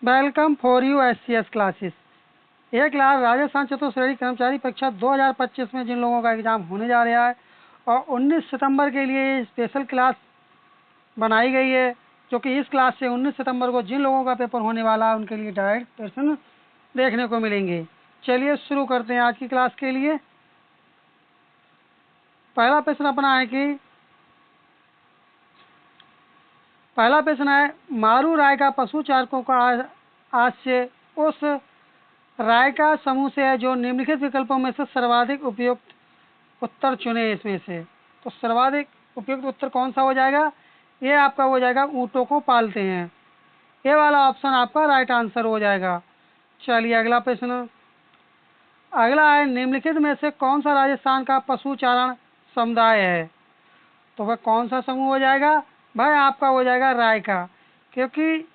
Welcome for you SCS classes. यह class Rajasthan चतुर्श्रेणी कर्मचारी परीक्षा 2025 में जिन लोगों का एग्ज़ाम होने जा रहा है और 19 सितंबर के लिए स्पेशल क्लास बनाई गई है, जो कि इस क्लास से 19 सितंबर को जिन लोगों का पेपर होने वाला है उनके लिए डायरेक्ट प्रश्न देखने को मिलेंगे। चलिए शुरू करते हैं आज की क्लास के लिए। पहला प्रश्न अपना है कि पहला प्रश्न है, मारू राय का पशु चारकों का आशय उस राय का समूह से है जो निम्नलिखित विकल्पों में से सर्वाधिक उपयुक्त उत्तर चुने। इसमें से तो सर्वाधिक उपयुक्त उत्तर कौन सा हो जाएगा? ये आपका हो जाएगा ऊँटों को पालते हैं। ये वाला ऑप्शन आपका राइट आंसर हो जाएगा। चलिए अगला प्रश्न। अगला है, निम्नलिखित में से कौन सा राजस्थान का पशु चारण समुदाय है? तो वह कौन सा समूह हो जाएगा? भाई आपका हो जाएगा राय का, क्योंकि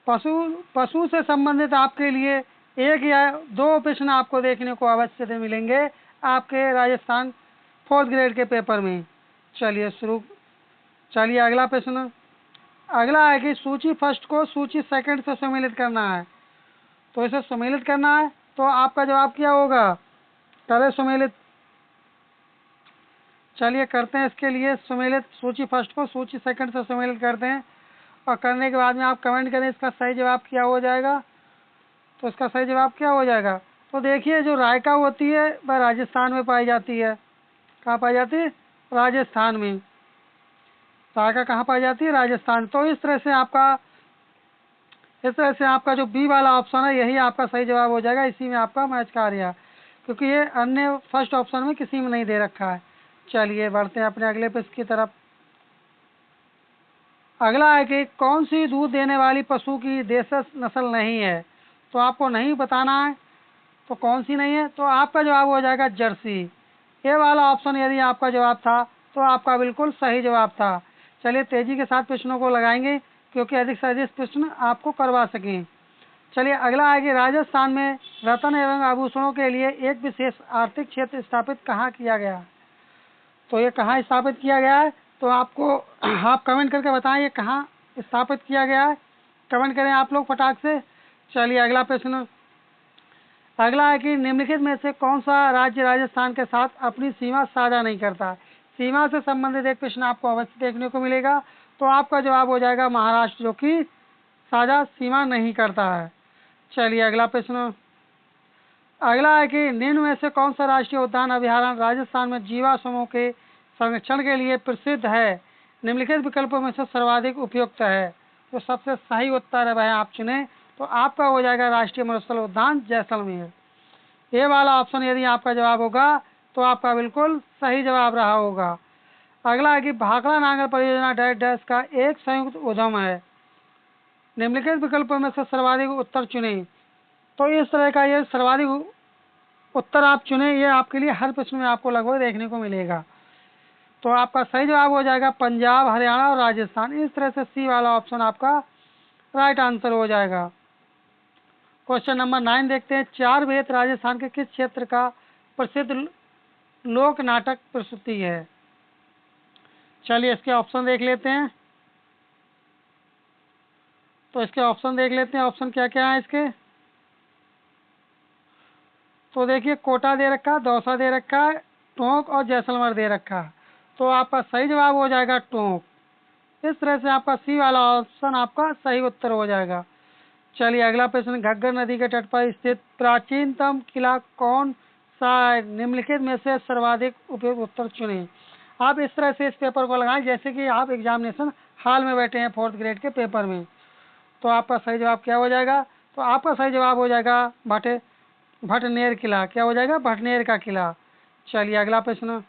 पशु से संबंधित आपके लिए एक या दो प्रश्न आपको देखने को अवश्य से मिलेंगे आपके राजस्थान 4th ग्रेड के पेपर में। चलिए अगला प्रश्न। अगला है कि सूची फर्स्ट को सूची सेकंड से सम्मिलित करना है। तो इसे सम्मिलित करना है तो आपका जवाब क्या होगा? पहले सम्मिलित, चलिए करते हैं इसके लिए सम्मिलित। सूची फर्स्ट को सूची सेकंड से सम्मिलित करते हैं और करने के बाद में आप कमेंट करें इसका सही जवाब क्या हो जाएगा। तो इसका सही जवाब क्या हो जाएगा? तो देखिए, जो रायका होती है वह राजस्थान में पाई जाती है। कहाँ पाई जाती है? राजस्थान में। रायका कहाँ पाई जाती है? राजस्थान। तो इस तरह से आपका जो बी वाला ऑप्शन है यही आपका सही जवाब हो जाएगा। इसी में आपका मैच का आ रहा, क्योंकि ये अन्य फर्स्ट ऑप्शन में किसी में नहीं दे रखा है। चलिए बढ़ते हैं अपने अगले प्रश्न की तरफ। अगला है कि कौन सी दूध देने वाली पशु की देशज नस्ल नहीं है? तो आपको नहीं बताना है तो कौन सी नहीं है, तो आपका जवाब हो जाएगा जर्सी। ये वाला ऑप्शन यदि आपका जवाब था तो आपका बिल्कुल सही जवाब था। चलिए तेजी के साथ प्रश्नों को लगाएंगे क्योंकि अधिक से अधिक प्रश्न आपको करवा सकें। चलिए अगला है कि राजस्थान में रत्न एवं आभूषणों के लिए एक विशेष आर्थिक क्षेत्र स्थापित कहाँ किया गया? तो ये कहाँ स्थापित किया गया है? तो आपको आप कमेंट करके बताएं ये कहाँ स्थापित किया गया है। कमेंट करें आप लोग फटाक से। चलिए अगला प्रश्न। अगला है कि निम्नलिखित में से कौन सा राज्य राजस्थान के साथ अपनी सीमा साझा नहीं करता? सीमा से संबंधित एक प्रश्न आपको अवश्य देखने को मिलेगा। तो आपका जवाब हो जाएगा महाराष्ट्र, जो कि साझा सीमा नहीं करता है। चलिए अगला प्रश्न। अगला है कि निम्न में से कौन सा राष्ट्रीय उद्यान अभयारण्य राजस्थान में जीवाश्मों के संरक्षण के लिए प्रसिद्ध है? निम्नलिखित विकल्पों में से सर्वाधिक उपयुक्त है। तो सबसे सही उत्तर है वह आप चुने। तो आपका हो जाएगा राष्ट्रीय मरुस्थल उद्यान जैसलमेर। ये वाला ऑप्शन यदि आपका जवाब होगा तो आपका बिल्कुल सही जवाब रहा होगा। अगला है कि भाखड़ा नांगल परियोजना डैश डैश का एक संयुक्त उद्यम है। निम्नलिखित विकल्पों में से सर्वाधिक उत्तर चुने। तो इस तरह का ये सर्वाधिक उत्तर आप चुने, ये आपके लिए हर प्रश्न में आपको लगभग देखने को मिलेगा। तो आपका सही जवाब हो जाएगा पंजाब, हरियाणा और राजस्थान। इस तरह से सी वाला ऑप्शन आपका राइट आंसर हो जाएगा। क्वेश्चन नंबर 9 देखते हैं। चार वेद राजस्थान के किस क्षेत्र का प्रसिद्ध लोक नाटक प्रस्तुति है? चलिए इसके ऑप्शन देख लेते हैं। तो इसके ऑप्शन देख लेते हैं, ऑप्शन क्या क्या है इसके। तो देखिए, कोटा दे रखा है, दौसा दे रखा है, टोंक और जैसलमेर दे रखा है। तो आपका सही जवाब हो जाएगा टोंक। इस तरह से आपका सी वाला ऑप्शन आपका सही उत्तर हो जाएगा। चलिए अगला प्रश्न। घग्गर नदी के तट पर स्थित प्राचीनतम किला कौन सा है? निम्नलिखित में से सर्वाधिक उपयुक्त उत्तर चुने। आप इस तरह से इस पेपर को लगाएं जैसे कि आप एग्जामिनेशन हॉल में बैठे हैं 4th ग्रेड के पेपर में। तो आपका सही जवाब क्या हो जाएगा? तो आपका सही जवाब हो जाएगा भटनेर किला। क्या हो जाएगा? भटनेर का किला। चलिए अगला प्रश्न।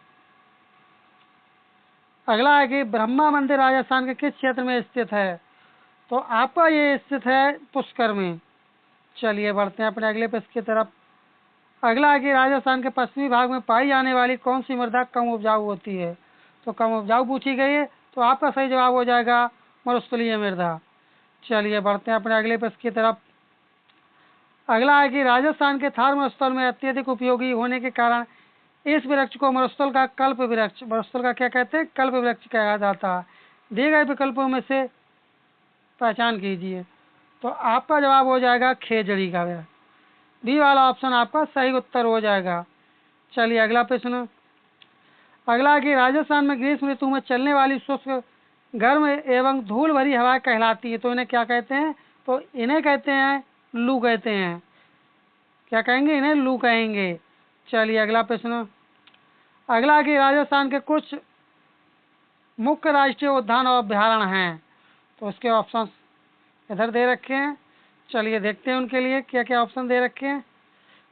अगला है कि ब्रह्मा मंदिर राजस्थान के किस क्षेत्र में स्थित है? तो आपका ये स्थित है पुष्कर में। चलिए बढ़ते हैं अपने अगले प्रश्न की तरफ। अगला है कि राजस्थान के पश्चिमी भाग में पाई जाने वाली कौन सी मृदा कम उपजाऊ होती है? तो कम उपजाऊ पूछी गई है, तो आपका सही जवाब हो जाएगा मरुस्थलीय मृदा। चलिए बढ़ते हैं अपने अगले प्रश्न की तरफ। अगला है कि राजस्थान के थार मरुस्थल में अत्यधिक उपयोगी होने के कारण इस वृक्ष को मरुस्थल का कल्प वृक्ष, मरुस्थल का क्या कहते हैं? कल्प वृक्ष कहा जाता है। दिए गए विकल्पों में से पहचान कीजिए। तो आपका जवाब हो जाएगा खेजड़ी का। बी वाला ऑप्शन आपका सही उत्तर हो जाएगा। चलिए अगला प्रश्न। अगला कि राजस्थान में ग्रीष्म ऋतु में चलने वाली शुष्क गर्म एवं धूल भरी हवाएं कहलाती है, तो इन्हें क्या कहते हैं? तो इन्हें कहते हैं लू कहते हैं। क्या कहेंगे? इन्हें लू कहेंगे। चलिए अगला प्रश्न। अगला कि राजस्थान के कुछ मुख्य राष्ट्रीय उद्यान और अभ्यारण्य हैं, तो इसके ऑप्शन इधर दे रखे हैं। चलिए देखते हैं उनके लिए क्या क्या ऑप्शन दे रखे हैं,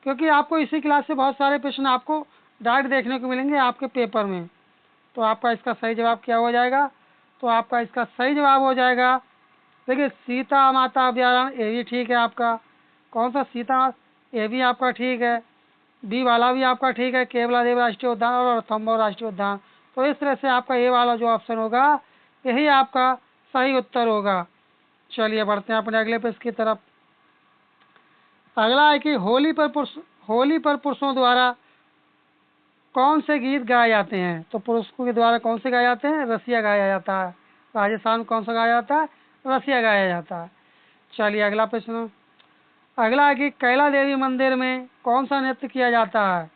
क्योंकि आपको इसी क्लास से बहुत सारे प्रश्न आपको डायरेक्ट देखने को मिलेंगे आपके पेपर में। तो आपका इसका सही जवाब क्या हो जाएगा? तो आपका इसका सही जवाब हो जाएगा, देखिए सीता माता अभ्यारण्य, ये भी ठीक है आपका। कौन सा? सीता, ये भी आपका ठीक है। बी वाला भी आपका ठीक है, केवलादेव राष्ट्रीय उद्यान और रणथंभौर राष्ट्रीय उद्यान। तो इस तरह से आपका ये वाला जो ऑप्शन होगा यही आपका सही उत्तर होगा। चलिए बढ़ते हैं अपने अगले प्रश्न की तरफ। अगला है कि होली पर पुरुषों द्वारा कौन से गीत गाए जाते हैं? तो पुरुषों के द्वारा कौन से गाए जाते हैं? रसिया गाया जाता है। राजस्थान में कौन सा गाया जाता है? रसिया गाया जाता है। चलिए अगला प्रश्न। अगला है कि कैला देवी मंदिर में कौन सा नृत्य किया जाता है?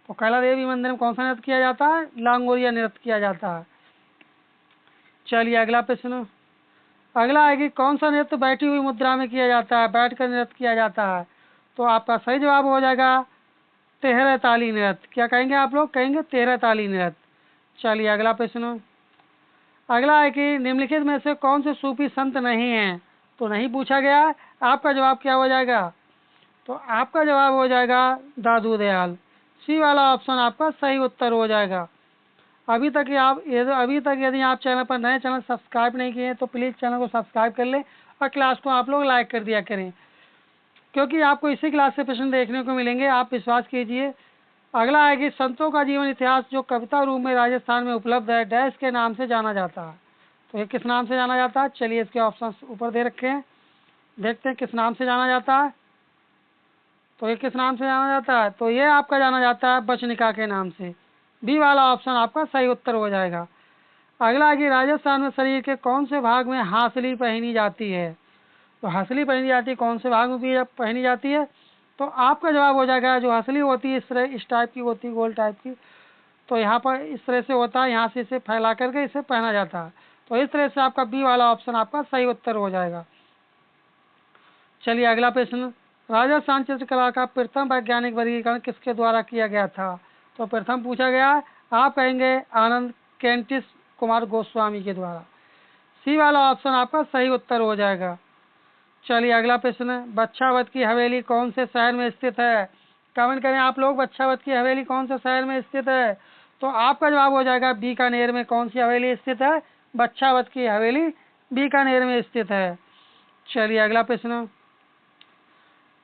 तो कैला देवी मंदिर में कौन सा नृत्य किया जाता है? लांगोरिया नृत्य किया जाता है। चलिए अगला प्रश्न। अगला है कि कौन सा नृत्य बैठी हुई मुद्रा में किया जाता है? बैठकर नृत्य किया जाता है। तो आपका सही जवाब हो जाएगा तेहरा ताली नृत्य। क्या कहेंगे आप लोग? कहेंगे तेहरा ताली नृत्य। चलिए अगला प्रश्न। अगला है कि निम्नलिखित में से कौन से सूफी संत नहीं हैं? तो नहीं पूछा गया है। आपका जवाब क्या हो जाएगा? तो आपका जवाब हो जाएगा दादू दयाल। सी वाला ऑप्शन आपका सही उत्तर हो जाएगा। अभी तक यदि आप चैनल पर नए, चैनल सब्सक्राइब नहीं किए तो प्लीज़ चैनल को सब्सक्राइब कर लें और क्लास को आप लोग लाइक कर दिया करें, क्योंकि आपको इसी क्लास से प्रश्न देखने को मिलेंगे, आप विश्वास कीजिए। अगला है कि संतों का जीवन इतिहास जो कविता रूप में राजस्थान में उपलब्ध है, डैश के नाम से जाना जाता है। तो ये किस नाम से जाना जाता है? चलिए इसके ऑप्शन ऊपर दे रखे हैं, देखते हैं किस नाम से जाना जाता है। तो ये किस नाम से जाना जाता है? तो ये आपका जाना जाता है बचनिका के नाम से। बी वाला ऑप्शन आपका सही उत्तर हो जाएगा। अगला है कि राजस्थान में शरीर के कौन से भाग में हासली पहनी जाती है? तो हंसली पहनी जाती है, कौन से भाग में भी पहनी जाती है? तो आपका जवाब हो जाएगा जो हंसली होती है इस टाइप की होती है, गोल टाइप की। तो यहाँ पर इस तरह से होता है, यहाँ से इसे फैला करके इसे पहना जाता है। तो इस तरह से आपका बी वाला ऑप्शन आपका सही उत्तर हो जाएगा। चलिए अगला प्रश्न। राजस्थान चित्रकला का प्रथम वैज्ञानिक वर्गीकरण किसके द्वारा किया गया था? तो प्रथम पूछा गया, आप कहेंगे आनंद कैंटिस कुमार गोस्वामी के द्वारा। सी वाला ऑप्शन आपका सही उत्तर हो जाएगा। चलिए अगला प्रश्न। बच्छावत की हवेली कौन से शहर में स्थित है? कमेंट करें आप लोग, बच्छावत की हवेली कौन से शहर में स्थित है? तो आपका जवाब हो जाएगा बीकानेर में। कौन सी हवेली स्थित है? बच्छावत की हवेली बीकानेर में स्थित है। चलिए अगला प्रश्न।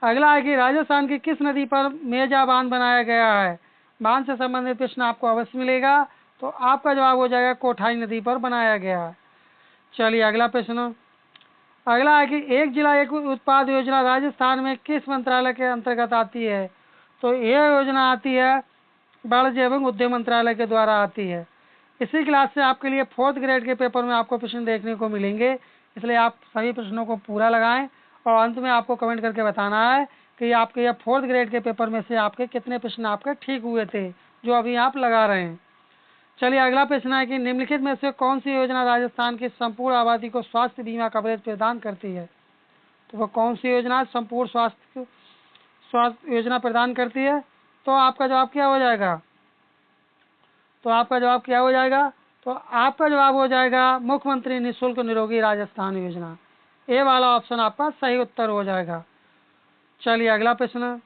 अगला है कि राजस्थान की किस नदी पर मेजा बांध बनाया गया है? बांध से संबंधित प्रश्न आपको अवश्य मिलेगा। तो आपका जवाब हो जाएगा कोठाई नदी पर बनाया गया है। चलिए अगला प्रश्न। अगला है कि एक जिला एक उत्पाद योजना राजस्थान में किस मंत्रालय के अंतर्गत आती है? तो यह योजना आती है वाणिज्य एवं उद्योग मंत्रालय के द्वारा आती है। इसी क्लास से आपके लिए 4th ग्रेड के पेपर में आपको प्रश्न देखने को मिलेंगे, इसलिए आप सभी प्रश्नों को पूरा लगाएं और अंत में आपको कमेंट करके बताना है कि आपके यह 4th ग्रेड के पेपर में से आपके कितने प्रश्न आपके ठीक हुए थे जो अभी आप लगा रहे हैं। चलिए अगला प्रश्न है कि निम्नलिखित में से कौन सी योजना राजस्थान की संपूर्ण आबादी को स्वास्थ्य बीमा कवरेज प्रदान करती है? तो वह कौन सी योजना संपूर्ण स्वास्थ्य योजना प्रदान करती है? तो आपका जवाब क्या हो जाएगा? तो आपका जवाब क्या हो जाएगा? तो आपका जवाब हो जाएगा मुख्यमंत्री निःशुल्क निरोगी राजस्थान योजना। ए वाला ऑप्शन आपका सही उत्तर हो जाएगा। चलिए अगला प्रश्न।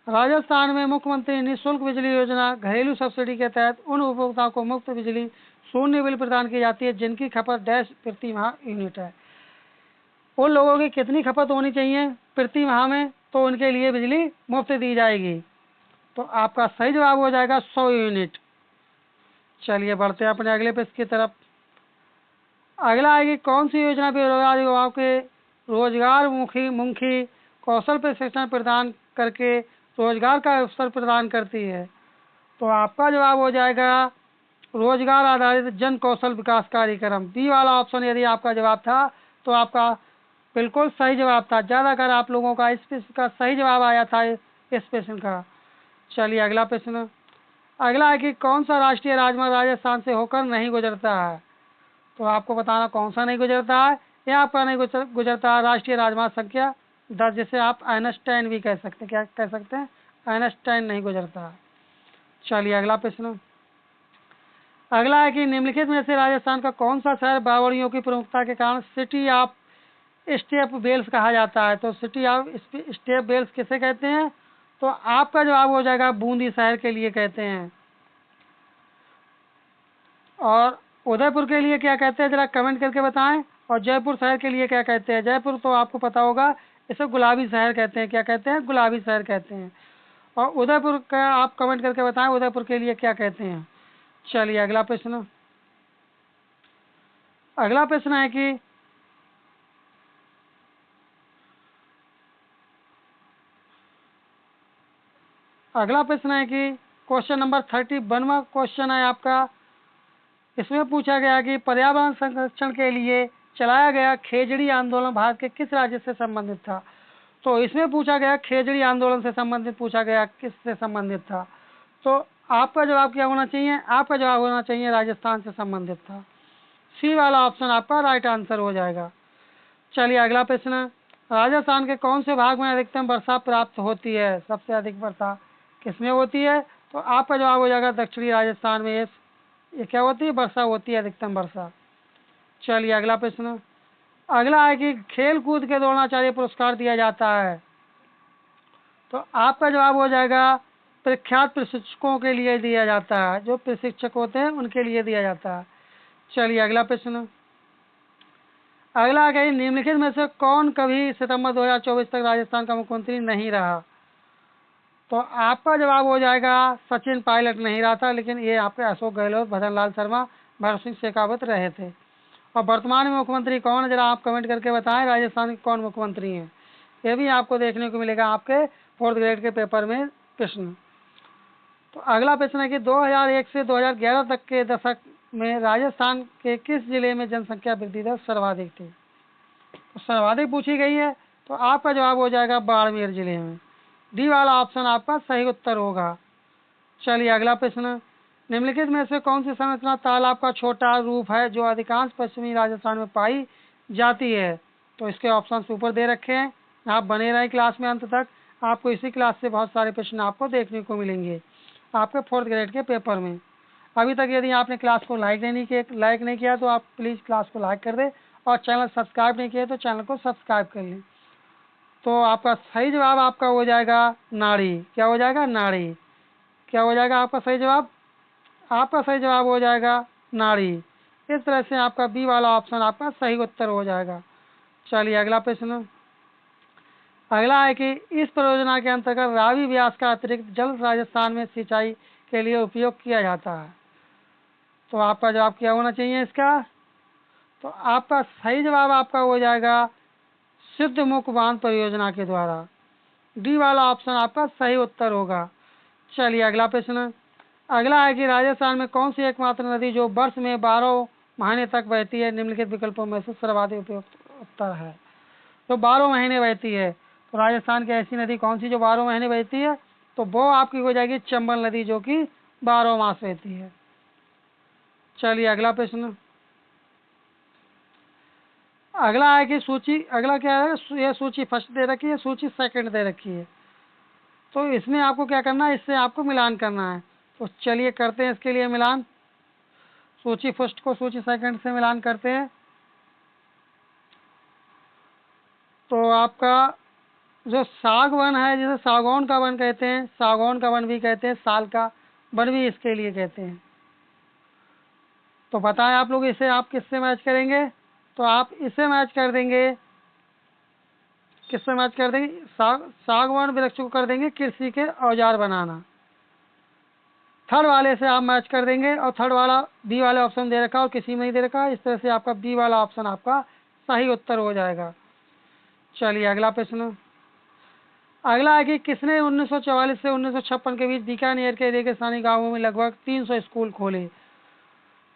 राजस्थान में मुख्यमंत्री निःशुल्क बिजली योजना घरेलू सब्सिडी के तहत उन उपभोक्ताओं को मुफ्त बिजली शून्य बिल प्रदान की जाती है जिनकी खपत डैश प्रति माह यूनिट है। उन लोगों की कितनी खपत होनी चाहिए प्रति माह में? तो उनके लिए बिजली मुफ्त दी जाएगी। तो आपका सही जवाब हो जाएगा 100 यूनिट। चलिए बढ़ते हैं अपने अगले प्रश्न की तरफ। अगला है कि कौन सी योजना बेरोजगार युवाओं के रोजगार मुखी कौशल प्रशिक्षण प्रदान करके रोजगार का अवसर प्रदान करती है? तो आपका जवाब हो जाएगा रोजगार आधारित जन कौशल विकास कार्यक्रम। बी वाला ऑप्शन यदि आपका जवाब था तो आपका बिल्कुल सही जवाब था। ज़्यादातर आप लोगों का इस प्रश्न का सही जवाब आया था इस प्रश्न का। चलिए अगला प्रश्न। अगला है कि कौन सा राष्ट्रीय राजमार्ग राजस्थान से होकर नहीं गुजरता है। तो आपको बताना कौन सा नहीं गुजरता है। यह आपका नहीं गुजरता है राष्ट्रीय राजमार्ग संख्या 10, जिसे आप आइंस्टाइन भी कह सकते हैं। क्या कह सकते हैं? आइंस्टाइन नहीं गुजरता है। चलिए अगला प्रश्न। अगला है कि निम्नलिखित में से राजस्थान का कौन सा शहर बावड़ियों की प्रमुखता के कारण सिटी ऑफ स्टेप वेल्स कहा जाता है। तो सिटी ऑफ स्टेप वेल्स किसे कहते हैं? तो आपका जवाब हो जाएगा बूंदी शहर के लिए कहते हैं। और उदयपुर के लिए क्या कहते हैं, जरा कमेंट करके बताएं। और जयपुर शहर के लिए क्या कहते हैं? जयपुर तो आपको पता होगा, इसे गुलाबी शहर कहते हैं। क्या कहते हैं? गुलाबी शहर कहते हैं। और उदयपुर का आप कमेंट करके बताएं उदयपुर के लिए क्या कहते हैं। चलिए अगला प्रश्न। अगला प्रश्न है कि अगला प्रश्न है कि क्वेश्चन नंबर 31वां क्वेश्चन है आपका। इसमें पूछा गया कि पर्यावरण संरक्षण के लिए चलाया गया खेजड़ी आंदोलन भारत के किस राज्य से संबंधित था। तो इसमें पूछा गया खेजड़ी आंदोलन से संबंधित पूछा गया किससे संबंधित था। तो आपका जवाब क्या होना चाहिए? आपका जवाब होना चाहिए राजस्थान से संबंधित था। सी वाला ऑप्शन आपका राइट आंसर हो जाएगा। चलिए अगला प्रश्न। राजस्थान के कौन से भाग में अधिकतम वर्षा प्राप्त होती है? सबसे अधिक वर्षा किसमें होती है? तो आपका जवाब हो जाएगा दक्षिणी राजस्थान में ये क्या होती है? वर्षा होती है, अधिकतम वर्षा। चलिए अगला प्रश्न। अगला है कि खेल कूद के द्रोणाचार्य पुरस्कार दिया जाता है। तो आपका जवाब हो जाएगा प्रख्यात प्रशिक्षकों के लिए दिया जाता है। जो प्रशिक्षक होते हैं उनके लिए दिया जाता है। चलिए अगला प्रश्न। अगला है कि निम्नलिखित में से कौन कभी सितंबर 2024 तक राजस्थान का मुख्यमंत्री नहीं रहा। तो आपका जवाब हो जाएगा सचिन पायलट नहीं रहा था, लेकिन ये आपके अशोक गहलोत, भजन लाल शर्मा, भरत सिंह शेखावत रहे थे। और वर्तमान में मुख्यमंत्री कौन है, जरा आप कमेंट करके बताएं राजस्थान के कौन मुख्यमंत्री हैं। ये भी आपको देखने को मिलेगा आपके 4th ग्रेड के पेपर में प्रश्न। तो अगला प्रश्न है कि 2001 से 2011 तक के दशक में राजस्थान के किस जिले में जनसंख्या वृद्धि दर सर्वाधिक थी। तो सर्वाधिक पूछी गई है, तो आपका जवाब हो जाएगा बाड़मेर जिले में। डी वाला ऑप्शन आपका सही उत्तर होगा। चलिए अगला प्रश्न। निम्नलिखित में से कौन सी संरचना तालाब का छोटा रूप है जो अधिकांश पश्चिमी राजस्थान में पाई जाती है। तो इसके ऑप्शन ऊपर दे रखे हैं, आप बने रहें क्लास में अंत तक। आपको इसी क्लास से बहुत सारे प्रश्न आपको देखने को मिलेंगे आपके 4th ग्रेड के पेपर में। अभी तक यदि आपने क्लास को लाइक नहीं किया तो आप प्लीज़ क्लास को लाइक कर दें, और चैनल सब्सक्राइब नहीं किया तो चैनल को सब्सक्राइब कर लें। तो आपका सही जवाब आपका हो जाएगा नाड़ी। क्या हो जाएगा? नाड़ी। क्या हो जाएगा आपका सही जवाब? आपका सही जवाब हो जाएगा नाड़ी। इस तरह से आपका बी वाला ऑप्शन आपका सही उत्तर हो जाएगा। चलिए अगला प्रश्न। अगला है कि इस परियोजना के अंतर्गत रावी व्यास का अतिरिक्त जल राजस्थान में सिंचाई के लिए उपयोग किया जाता है। तो आपका जवाब क्या होना चाहिए इसका? तो आपका सही जवाब आपका हो जाएगा सिद्धमुख बांध परियोजना के द्वारा। डी वाला ऑप्शन आपका सही उत्तर होगा। चलिए अगला प्रश्न। अगला है कि राजस्थान में कौन सी एकमात्र नदी जो वर्ष में 12 महीने तक बहती है, निम्नलिखित विकल्पों में से सर्वाधिक उपयुक्त उत्तर है। तो 12 महीने बहती है, तो राजस्थान की ऐसी नदी कौन सी जो 12 महीने बहती है? तो वो आपकी हो जाएगी चंबल नदी, जो कि 12 मास बहती है। चलिए अगला प्रश्न। अगला है कि सूची, अगला क्या है, ये सूची फर्स्ट दे रखी है, सूची सेकंड दे रखी है। तो इसमें आपको क्या करना है, इससे आपको मिलान करना है। तो चलिए करते हैं इसके लिए मिलान। सूची फर्स्ट को सूची सेकंड से मिलान करते हैं। तो आपका जो साग वन है, जिसे सागौन का वन कहते हैं, सागौन का वन भी कहते हैं, साल का वन भी इसके लिए कहते हैं। तो बताएं आप लोग इसे आप किससे मैच करेंगे? तो आप इसे मैच कर देंगे, किससे मैच कर देंगे? सागवान वृक्ष को कर देंगे कृषि के औजार बनाना। थर्ड वाले से आप मैच कर देंगे, और थर्ड वाला बी वाले ऑप्शन दे रखा और किसी में नहीं दे रखा। इस तरह से आपका बी वाला ऑप्शन आपका सही उत्तर हो जाएगा। चलिए अगला प्रश्न। अगला है कि किसने 1944 से 1956 के बीच बीकानेर के रेगिस्तानी गांवों में लगभग 300 स्कूल खोले।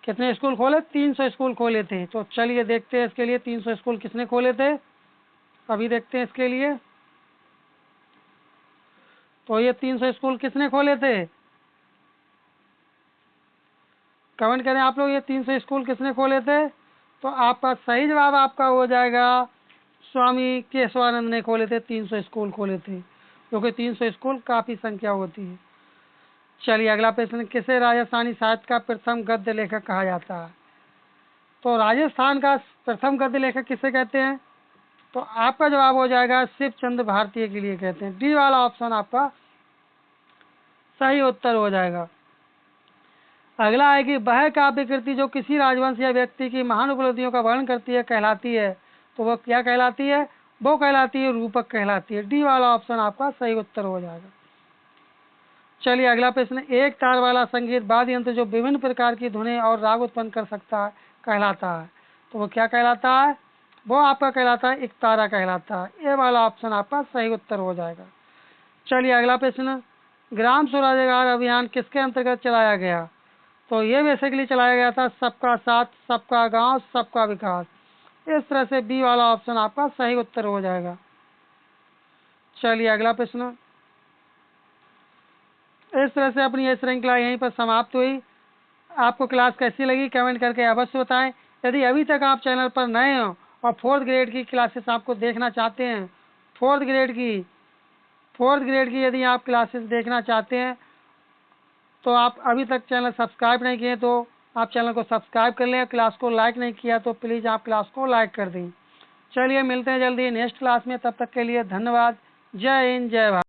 कितने स्कूल खोले? 300 स्कूल खोले थे। तो चलिए देखते हैं इसके लिए 300 स्कूल किसने खोले थे। अभी देखते हैं इसके लिए। तो ये 300 स्कूल किसने खोले थे? कमेंट करें आप लोग, ये 300 स्कूल किसने खोले थे? तो आपका सही जवाब आपका हो जाएगा स्वामी केशवानंद ने खोले थे, 300 स्कूल खोले थे, क्योंकि 300 स्कूल काफ़ी संख्या होती है। चलिए अगला प्रश्न, किसे राजस्थानी साहित्य का प्रथम गद्य लेखक कहा जाता है? तो राजस्थान का प्रथम गद्य लेखक किसे कहते हैं? तो आपका जवाब हो जाएगा शिव चंद्र भारतीय के लिए कहते हैं। डी वाला ऑप्शन आपका सही उत्तर हो जाएगा। अगला है कि वह काव्य कृति जो किसी राजवंश या व्यक्ति की महान उपलब्धियों का वर्णन करती है कहलाती है, तो वह क्या कहलाती है? वो कहलाती है रूपक कहलाती है। डी वाला ऑप्शन आपका सही उत्तर हो जाएगा। चलिए अगला प्रश्न, एक तार वाला संगीत वाद्य यंत्र जो विभिन्न प्रकार की धुनें और राग उत्पन्न कर सकता है कहलाता है, तो वो क्या कहलाता है? वो आपका कहलाता है एक तारा कहलाता है। ए वाला ऑप्शन आपका सही उत्तर हो जाएगा। चलिए अगला प्रश्न, ग्राम स्वरोजगार अभियान किसके अंतर्गत चलाया गया? तो ये बेसिकली चलाया गया था सबका साथ सबका गांव सबका विकास। इस तरह से बी वाला ऑप्शन आपका सही उत्तर हो जाएगा। चलिए अगला प्रश्न, इस तरह से अपनी ये श्रृंखला यहीं पर समाप्त हुई। आपको क्लास कैसी लगी कमेंट करके अवश्य बताएं। यदि अभी तक आप चैनल पर नए हो और 4th ग्रेड की क्लासेस आपको देखना चाहते हैं, 4th ग्रेड की यदि आप क्लासेस देखना चाहते हैं, तो आप अभी तक चैनल सब्सक्राइब नहीं किए तो आप चैनल को सब्सक्राइब कर लें। क्लास को लाइक नहीं किया तो प्लीज़ आप क्लास को लाइक कर दें। चलिए मिलते हैं जल्दी नेक्स्ट क्लास में, तब तक के लिए धन्यवाद। जय हिंद जय भारत।